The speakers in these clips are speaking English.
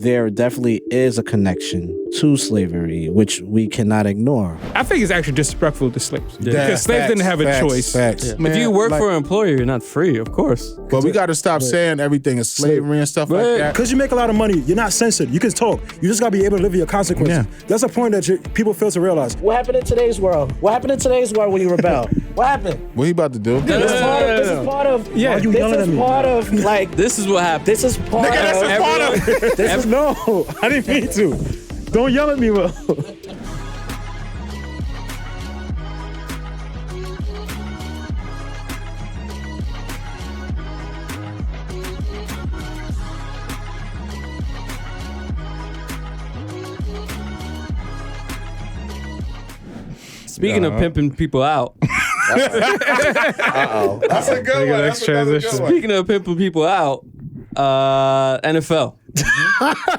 there definitely is a connection to slavery, which we cannot ignore. I think it's actually disrespectful to slaves. Yeah. Because slaves didn't have a choice. Facts. Yeah. Man, If you work for an employer, you're not free, of course. but we got to stop saying everything is slavery and stuff like that. Because you make a lot of money, you're not censored. You can talk. You just got to be able to live with your consequences. Yeah. That's a point that people fail to realize. What happened in today's world? What happened in today's world when you rebel? What happened? What he about to do? This is part of. Yeah. Why are you This yelling at is me? part of like. This is what happened. This is part of. This is no. I didn't mean to. Don't yell at me, bro. Speaking of pimping people out, That's a good one. Next transition. speaking of pimping people out, NFL.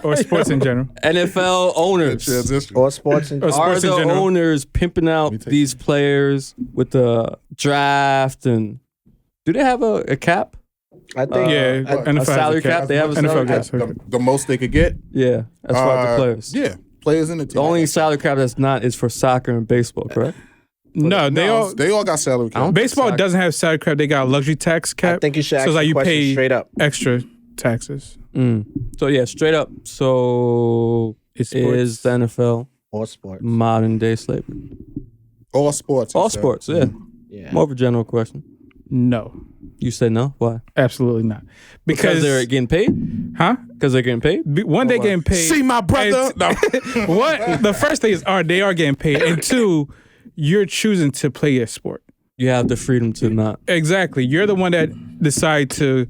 Or sports in general. NFL owners. Transition. Or sports and Or Are sports in the general. owners pimping out these players with the draft? And do they have a cap? I think. Yeah, I- NFL A has salary cap? They have a NFL salary cap? does. The most they could get. Yeah, as far as the players. Yeah, players in the team. The only salary cap that's not is for soccer and baseball, correct? No, they all got salary cap. baseball doesn't have salary cap. They got a luxury tax cap. I think you should so ask it's like the you question pay straight up. extra taxes. So yeah, straight up. So It's sports. is the NFL Or sports. modern day slavery? All sports. All he said. sports, yeah. Yeah. More of a general question. No, You say no? Why? absolutely not. Because they're getting paid? huh? Because they're getting paid? One, they getting paid. See my brother. No. What? The first thing is, they are getting paid, and two, you're choosing to play your sport. You have the freedom to not. Exactly. You're the one that decide to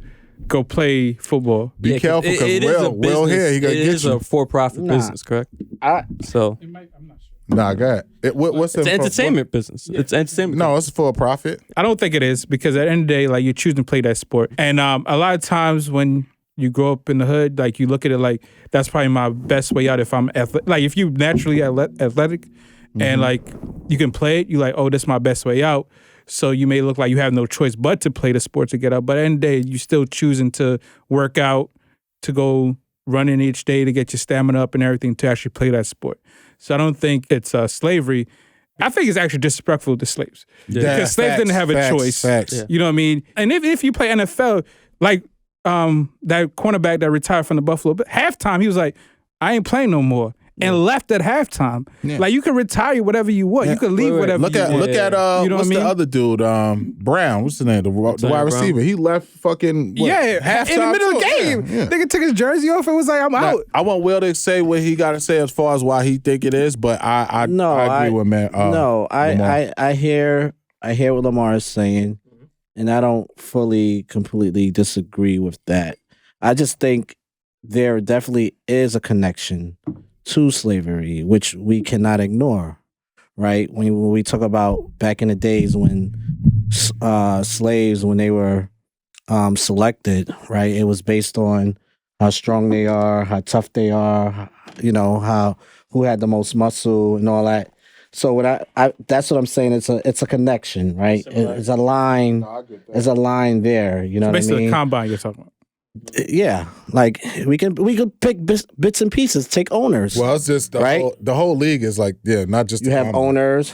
go play football. Be careful because it is a Will business. here, he gonna It get is you. a for-profit business, correct? So Nah, go ahead. What's it's it an for- entertainment business. It's entertainment. No, it's for a profit. I don't think it is because at the end of the day, like you're choosing to play that sport, and a lot of times when you grow up in the hood, like you look at it like that's probably my best way out if I'm like if you naturally athletic and like you can play it, you like, oh, this is my best way out. So you may look like you have no choice but to play the sport to get out. But at the end of the day, you're still choosing to work out, to go running each day to get your stamina up and everything to actually play that sport. So I don't think it's slavery. I think it's actually disrespectful to slaves. Yeah. Because slaves didn't have a choice. Facts. Yeah. You know what I mean? And if you play NFL, like that cornerback that retired from the Buffalo, but halftime he was like, I ain't playing no more. And left at halftime. Yeah. Like you can retire whatever you want. You can leave Wait. whatever Look you at want. look at You know what's what I the mean? other dude? Brown. What's the name? The wide Brown. receiver. He left fucking halftime in the middle of the too. game. Yeah. Nigga took his jersey off and was like, I'm Now, out. I want Will to say what he got to say as far as why he think it is, but I agree with man. No, Lamar. I hear what Lamar is saying, and I don't fully, completely disagree with that. I just think there definitely is a connection to slavery, which we cannot ignore, right? When we talk about back in the days when slaves, when they were selected, right? It was based on how strong they are, how tough they are, you know, who had the most muscle and all that. So what I that's what I'm saying. It's a connection, right? It's a line. There's a line there. You know what I Basically, mean? the combine you're talking about. Yeah, like we could pick bits and pieces, take owners. Well, it's just Right? the whole league is like not just You the have combine. owners.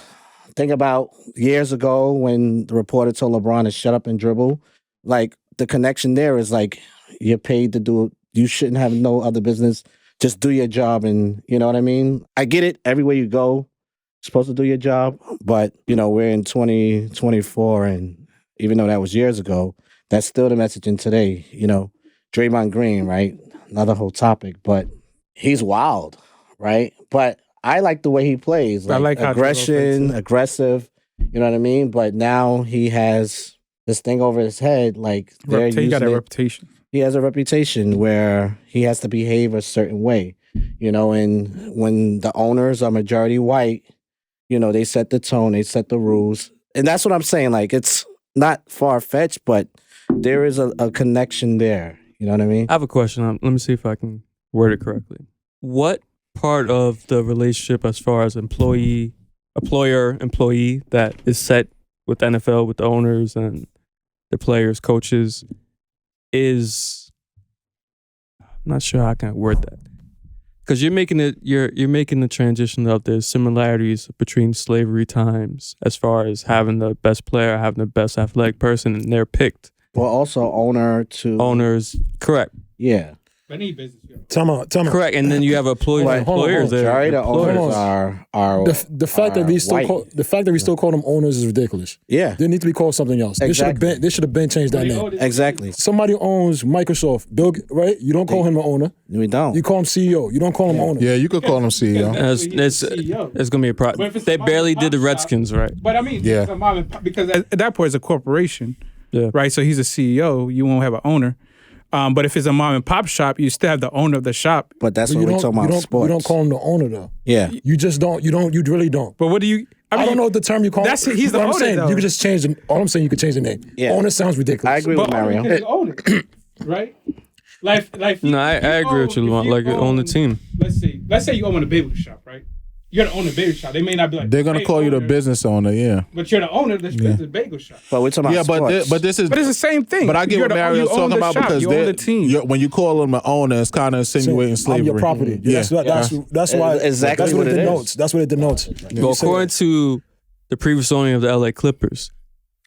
Think about years ago when the reporter told LeBron to shut up and dribble. Like the connection there is like you're paid to do it. You shouldn't have no other business. Just do your job, and you know what I mean. I get it. Everywhere you go, you're supposed to do your job. But you know we're in 2024, and even though that was years ago, that's still the messaging today. You know, Draymond Green, right? Another whole topic, but he's wild, right? But I like the way he plays. I like how aggression, aggressive. You know what I mean? But now he has this thing over his head. Like they're He got a using it. reputation. He has a reputation where he has to behave a certain way. You know, and when the owners are majority white, you know, they set the tone, they set the rules. And that's what I'm saying. Like it's not far-fetched, but there is a connection there. You know what I mean? I have a question. Let me see if I can word it correctly. What part of the relationship as far as employer, employee that is set with the NFL, with the owners and the players, coaches, is, I'm not sure how I can word that. Because you're making the transition of the similarities between slavery times as far as having the best player, having the best athletic person, and they're picked. Well, also Owners, correct. Yeah. Any business. Time out. Correct, and then you have employers there. Majority of owners are The fact that we still call them owners is ridiculous. Yeah. They need to be called something else. Exactly. They should have been changed that name. Exactly. Somebody owns Microsoft, Bill, right? You don't call him an owner. We don't. You call him CEO. You don't call him owner. Yeah, you could call him CEO. It's gonna be a problem. They barely did the Redskins, right? But I mean, Yeah. it's a mom and pop, because at that point it's a corporation, Yeah. right? So he's a CEO. You won't have an owner. But if it's a mom and pop shop, you still have the owner of the shop. But that's But what we're talking about sports. You don't call him the owner though. Yeah. You just don't. You don't. You really don't. But what do you? I don't know what the term you call. That's he's the what I'm owner, saying. though. You can just change the. All I'm saying, you can change the name. Yeah. Owner sounds ridiculous. I agree with Mario. Because you own it, right? Like. No, I agree with you, Lamont. Like own the team. Let's say you own a bagel shop, right? You're the owner of the bagel shop. They may not be like They're gonna hey, call you the owner, business owner, yeah. but you're the owner of the bagel shop. But we're talking about sports. But this is. But it's the same thing. But I get You're what the- Mario's you own talking the about shop, because you own the team. when you call them an owner, it's kind of insinuating slavery. I'm your property. Yeah. That's why. Exactly That's what what it it is. denotes. That's what it denotes. Well, according to the previous owner of the LA Clippers,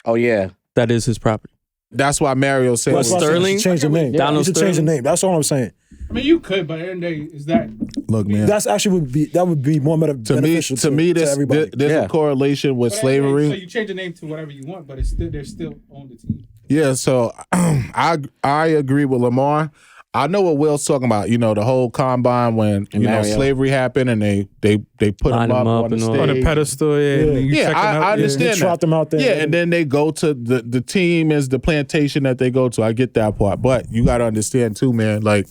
Oh yeah. that is his property. That's why Mario said. That's why I said you Sterling? should change the name. Donald You should change the Sterling? name. That's all I'm saying. I mean, you could, but at the end of the day, is that Look, man. That's actually would be more beneficial to me, to everybody. there's Yeah. a correlation with but at the end of the day, slavery. So you change the name to whatever you want, but it's still they're still on the team. Yeah, so I agree with Lamar. I know what Will's talking about. You know, the whole combine when Mario. slavery happened and they put Line him up him up on the and all. stage. On the pedestal, yeah. And then you Yeah, check them out, I understand They trapped that. them out there. Yeah, and then they go to the team is the plantation that they go to. I get that part, but you got to understand too, man. Like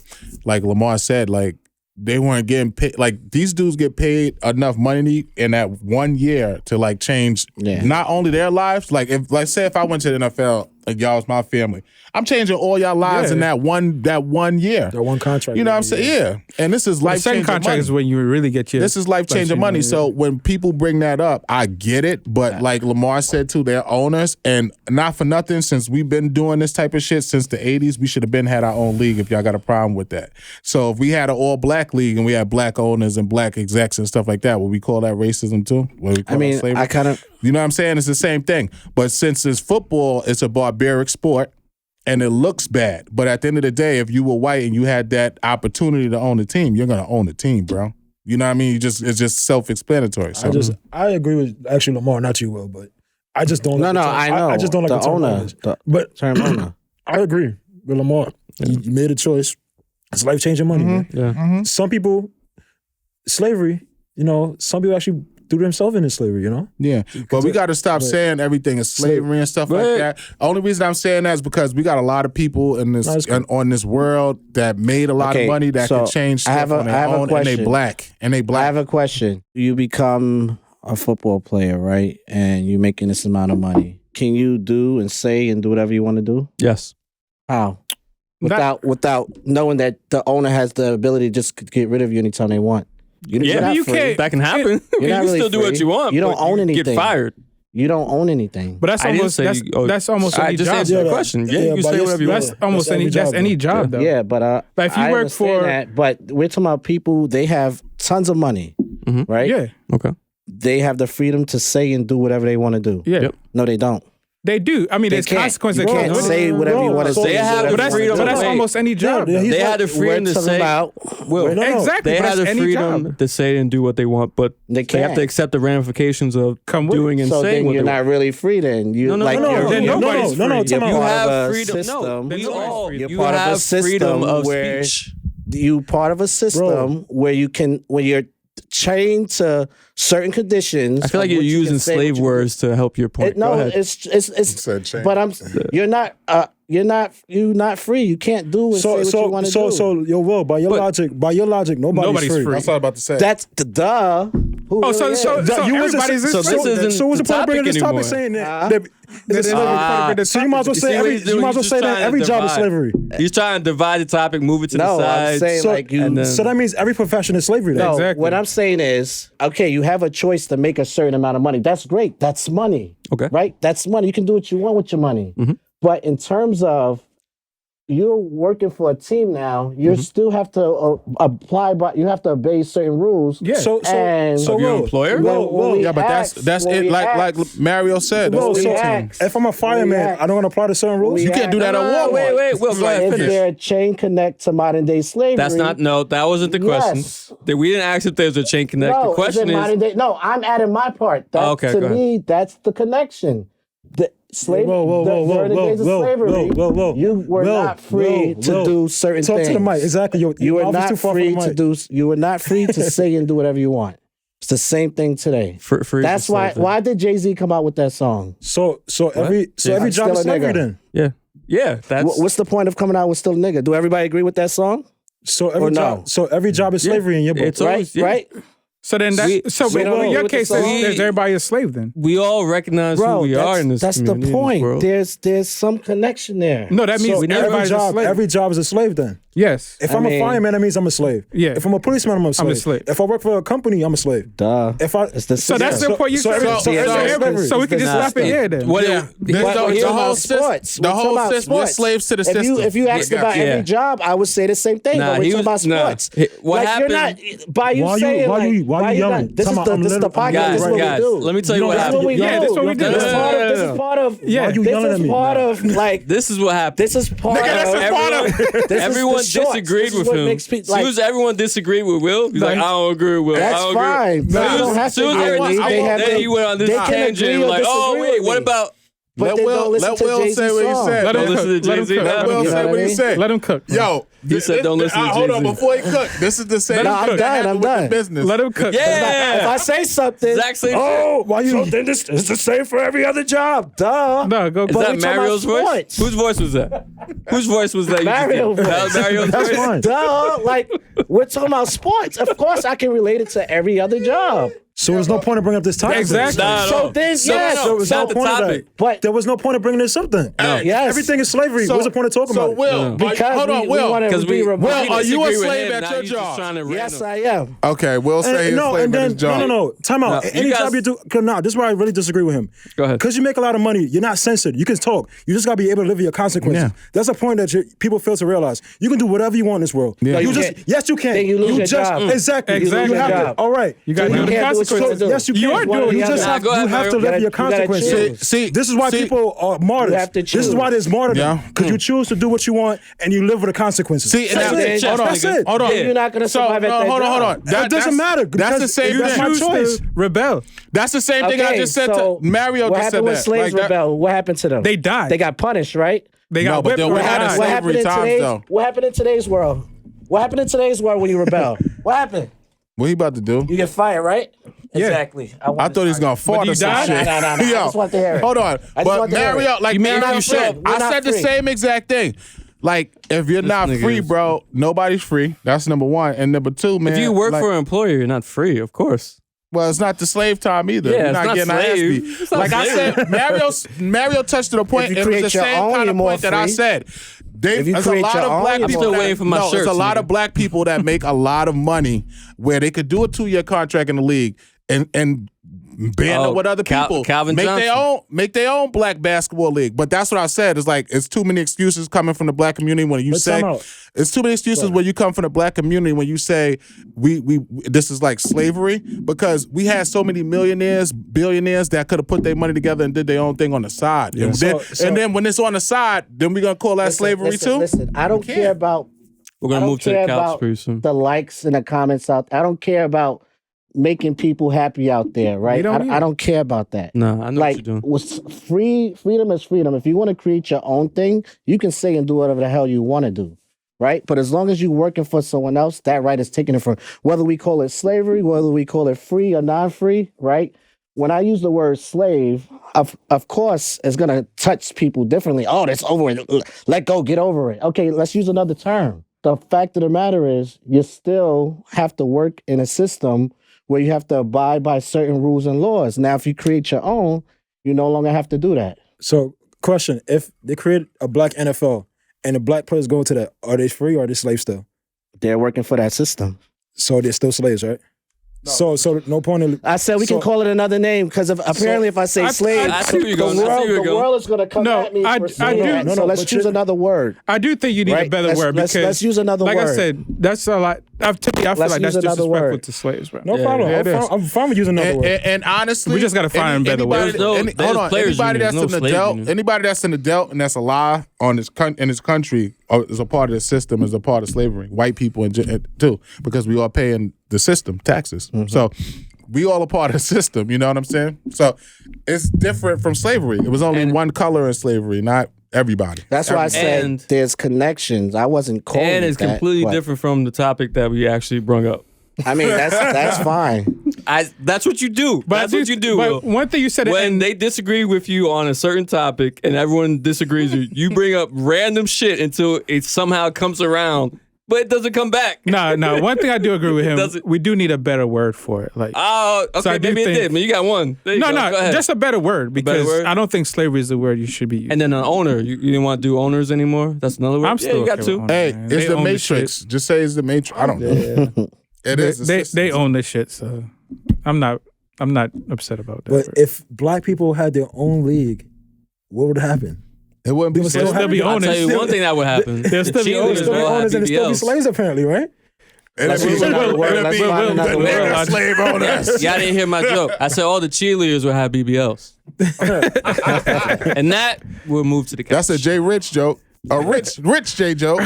Lamar said, like they weren't getting paid. Like these dudes get paid enough money in that 1 year to like change not only their lives. Like if I went to the NFL, like y'all was my family, I'm changing all y'all lives in that one year. That one contract. You know what I'm saying? Yeah, and this is The life second changing contract money. is when you really get your. This is life changing money. So when people bring that up, I get it. But like Lamar said too, they're owners, and not for nothing. Since we've been doing this type of shit since the '80s, we should have been had our own league. If y'all got a problem with that, so if we had an all black league and we had black owners and black execs and stuff like that, would we call that racism too? I mean, I kind of. You know what I'm saying? It's the same thing. But since it's football, it's a barbaric sport. And it looks bad. But at the end of the day, if you were white and you had that opportunity to own the team, you're going to own the team, bro. You know what I mean? It's just self-explanatory. So. I agree with actually Lamar, not you, Will, but I just don't. No, like the term. I know. I just don't like the term owner. owners. The But term owner. I agree with Lamar. You made a choice. It's life changing money, man. Yeah. Some people, slavery. Some people actually threw themselves into slavery. Yeah, but we got to stop saying everything is slavery and stuff like that. Only reason I'm saying that is because we got a lot of people in this on this world that made a lot of money that can change stuff on their own, and they black. I have a question. You become a football player, right? And you're making this amount of money. Can you do and say and do whatever you want to do? Yes. How? Without knowing that the owner has the ability to just get rid of you anytime they want. You're not you free. can't. That can happen. You're you not can really still do what free. you want. You don't but own you anything. Get fired. You don't own anything. But that's I didn't almost say that's almost I any just job. answered the Yeah, question. Yeah, yeah, you can but say whatever you That's want. almost every any. That's job, any though. job though. Yeah, but Like, if you I work understand for- that, but we're talking about people. They have tons of money, right? Yeah. Okay. They have the freedom to say and do whatever they want to do. Yeah. Yep. No, they don't. They do. I mean, They there's can't. consequences. You that can't come with it. say whatever you want to So say. they have whatever the But that's, you freedom but wanna that's do. to almost any job. Yeah, though. he's They not- had the freedom We're to talking say. about. Will, No, no. Exactly. They but had that's the any freedom job. to say and do what they want, but They they have can't. to accept the ramifications of Come with doing it. and So saying then what you're they not want. really free. Then you No, like no, you're, then you're, nobody's no, free. time you're out. You part have of a freedom. system. No, we all. You're You part of a have freedom system of where speech. you part of a system where you can when you're chained to certain conditions. I feel like of you're what you can using say, what slave you- words to help your point. No, Go ahead. it's said chain. but you're not free. You can't do and say what you want to do. So, yo, Will, by your logic, nobody's Nobody's free. free. That's what I was about to say. That's the duh. Who Oh, really so is? You wasn't everybody's so, so this isn't so what's the the point of bringing topic this topic anymore. saying that? So you might as well You say see what he's doing? you might as well He's say just that trying to every job is divide. slavery. He's trying to divide the topic, move it to No, the I'm side. saying So, like you. and then- so that means every profession is slavery. Then. No, Exactly. what I'm saying is, okay, you have a choice to make a certain amount of money. That's great. That's money. Okay. Right? That's money. You can do what you want with your money. But in terms of you're working for a team now. You still have to apply, but you have to obey certain rules. Yeah. So Of your employer? Yeah, but that's it. Like Mario said. Will, That's so it. if I'm a fireman, ask- I don't apply to certain rules. You can't do that at Walmart. Wait. Will, go ahead. Is Finish. there a chain connect to modern day slavery? That's not. No, that wasn't the question. Yes. We didn't ask if there's a chain connect. No, The question is it modern is. day? No, I'm adding my part. That, Okay, to go ahead. me, that's the connection. The slavery, during the days of slavery, you were not free to do certain Talk things. to the mic. Exactly. You were mouth is not too far from free the to mic. do. You were not free to say and do whatever you want. It's the same thing today. Free That's why. Why did Jay-Z come out with that song? So every I'm job is still a slavery nigga. then. Yeah. That's. What's the point of coming out with Still a Nigga? Do everybody agree with that song? So Or no? every job is slavery in your book. It's always- yeah. Right? So then We- that. So we don't in agree your with the case, song. there's everybody a slave then. We all recognize Bro, who we are in this that's the community, in this point. world. There's some connection there. No, that means So everybody's a slave. every job is a slave then. Yes. If I I'm mean- a fireman, that means I'm a slave. Yeah. If I'm a policeman, I'm a slave. slave. If I work for a company, I'm a slave. Duh. If I It's the So that's system. the point you so said. every- So, so so, every- we can just Nah, stop it here then. What? Yeah. But here's the about whole sports. system. The We're talking whole about system. We're sports. slaves to the system. If you asked about Yeah. every job, I would say the same thing. Nah, but we're he talking about was- nah. sports. What like happened- you're not by you Why you- saying why like you- why you yelling? This is Talking the about this is the I'm podcast. Guys, This is what guys, we do. let me tell you don't what have This is to what we get- do. Yeah, this is what we do. This is part of. This is part of. Yeah. Why you This yelling at is me? part of like. This is what happened. This is part Nigga, of. this is part of. This is Everyone the shorts. disagreed This is with what him. makes people, As soon as everyone disagreed with Will, he's like, I don't agree with Will. That's I don't agree. fine. But Soon you don't as- have to soon as agree everyone- with me. They have then to- he went on this they can tangent, agree or like, oh disagree wait, with what me. about? But they don't listen to Will Jay-Z's say what he song. said. Let Don't him listen cook. to Let him Jay-Z. cook. Let Will say what he said. Let him cook. Yo, He said don't listen to Hold on, Jay-Z. before he cook. This is the same. No, I'm thing that done, happened I'm with the done. Business. Let him cook. Yeah. If I say something, Exact same oh, why you? So then this is the same for every other job. Duh. No, go. Is But that we talking Mario's about voice? sports. Whose voice was that? Whose voice was that? Mario That was voice. Mario's That's voice. fine. Duh. Like we're talking about sports. Of course, I can relate it to every other job. So there's no point in bringing up this topic. Exactly. Nah, So no. then, So, yes. no, There was So- no not the point of topic. that. But There was no point of bringing this up then. yes, Everything is slavery. So- What's the point of talking so about it? Will, because hold on, we Will. want to Because be we reminded. are you a disagree with slave him, at now your he's just job? trying to Yes, random. I am. Okay, Will say he's No, slave and at then his job. no. Time out. No, Any you guys- job you do, no, this is where I really disagree with him. Go ahead. Because you make a lot of money, you're not censored. You can talk. You just gotta be able to live with your consequences. Yeah. That's a point that people fail to realize. You can do whatever you want in this world. Yeah. No, you You just can't. yes, you can. Then you lose your just job. exactly. Exactly. You have Your to. job. All right. You got So to you do the can't do what you're consequences. supposed to do. Yes, you You can. are doing You it. just Nah, have, go ahead, you have to Mario. live your You gotta consequences. choose. See, This is why see- people are martyrs. You have to This is choose. why there's martyrdom. Yeah. Because you choose to do what you want and you live with the consequences. See, and that's now- it. hold on, That's it. hold on. Then you're not gonna So, survive at that hold on, hold job. on. It doesn't matter. That's the because same You that's thing. my choose choice. to rebel. That's the same thing I Okay, just said so to Mario. what Just said happened when that. slaves Like that- rebelled? What happened to them? They died. They got punished, right? They No, got but whipped. then or we had a died. What happened in times, today's? though. What happened in today's world? What happened in today's world when you rebel? What happened? What he about to do? You get fired, right? Yeah. Exactly. I thought he was gonna fart you or some died? shit. Nah. I Yo, just want to hear it. Hold on, I just but want to hear Mario, it. like You mean Mario you said, should. We're I not said the free. same exact thing. Like, if you're not nigga free, is- bro, nobody's free. That's number one, and number two, man. If you work like, for an employer, you're not free, of course. well, it's not the slave time either. Yeah, You're it's not not getting slave. ass beat. It's not Like I slave. said, Mario touched to the point. If you It was the create your same own, kind you're of more point that I free. said. If you There's a create lot your of own, black you're people. more that- waiting for my no, shirts, there's a lot nigga. of black people that make a lot of money where they could do a 2-year contract in the league and band Oh, up with other people. Calvin make Johnson. make their own black basketball league. But that's what I said. It's like it's too many excuses coming from the black community when you But say time out. it's too many excuses when you come from the black community when you say we this is like slavery because we had so many millionaires, billionaires that could have put their money together and did their own thing on the side. And, then, So- and then when it's on the side, then we're gonna call that slavery too. Listen, I don't care about. We're I gonna don't move to the care couch about pretty soon. the likes and the comments out. I don't care about making people happy out there, right? don't I don't care about that. No, I know Like what you're doing. freedom is freedom. If you want to create your own thing, you can say and do whatever the hell you want to do, right? But as long as you're working for someone else, that right is taken from whether we call it slavery, whether we call it free or non-free, right? When I use the word slave, of course, it's gonna touch people differently. Oh, that's over it. Let go, get over it. Okay, let's use another term. The fact of the matter is, you still have to work in a system where you have to abide by certain rules and laws. Now, if you create your own, you no longer have to do that. So, question: if they create a black NFL and the black players go to that, are they free or are they slaves still? They're working for that system. So they're still slaves, right? So no point in. I said we can call it another name because apparently if I say slave, I see where you're going. the I see where you're the going. world is going to come No, at me I for saying do- that. No, So no, let's but choose you- another word. I do think you need a Right? better word because Let's use another like I word. said, that's a lot. To me, I feel Let's like that's use another disrespectful word. to slaves, bro. No problem. yeah, it is. I'm fine with using another word. And honestly, We just gotta find better words. Hold There's on. players Anybody unions, that's no an slave adult, union. anybody that's an adult and that's alive in his country is a part of the system, is a part of slavery. White people too, because we all paying the system taxes. So we all a part of the system. You know what I'm saying? So it's different from slavery. It was only one color in slavery, not everybody. That's why I said And- there's connections. I wasn't calling And it's it that, completely but- different from the topic that we actually brought up. I mean, that's fine. That's what you do. That's what you do. But Will. one thing you said, When they disagree with you on a certain topic and everyone disagrees with you, you bring up random shit until it somehow comes around, but it doesn't come back. no. One thing I do agree with him. Doesn't- We do need a better word for it. Like, Oh, okay, So I do maybe it think- did. But you got one. There you go. Go ahead. just a better word because word? I don't think slavery is the word you should be using. And then an owner. You didn't want to do owners anymore? That's another word? I'm still you got okay two. with owners, Hey, man. it's They the own the Matrix. shit. Just say it's the Matrix. I don't know. It is. They own this shit, so I'm not upset about that. But word. if black people had their own league, what would happen? It wouldn't be. They would They'll still be I'll owners. tell you one thing that would happen. They'll still be Cheerleaders owners. Still be will have owners and still be BBLs. slaves, apparently, right? Let's use another word. Let's find another the nigga word. slave owners. Y'all didn't hear my joke. I said all the cheerleaders will have BBLs. And that will move to the couch. That's a Jay Rich joke. A rich Jay joke.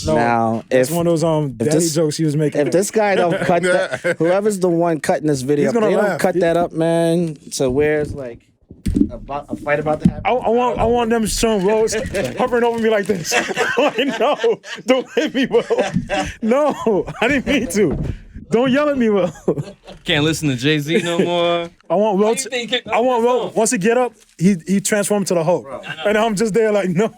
No, Now, it's if one of those daddy this- jokes he was making. if this guy don't cut that, whoever's the one cutting this video, He's if they gonna don't laugh. cut that up, man. So where's like a fight about to happen? I want them showing Rose hovering over me like this. Like, no, don't hit me, Will. No, I didn't mean to. Don't yell at me, Will. Can't listen to Jay-Z no more. I want Will. you think he- I want Will. Once he get up, he transformed to the Hulk, and I'm just there like, no.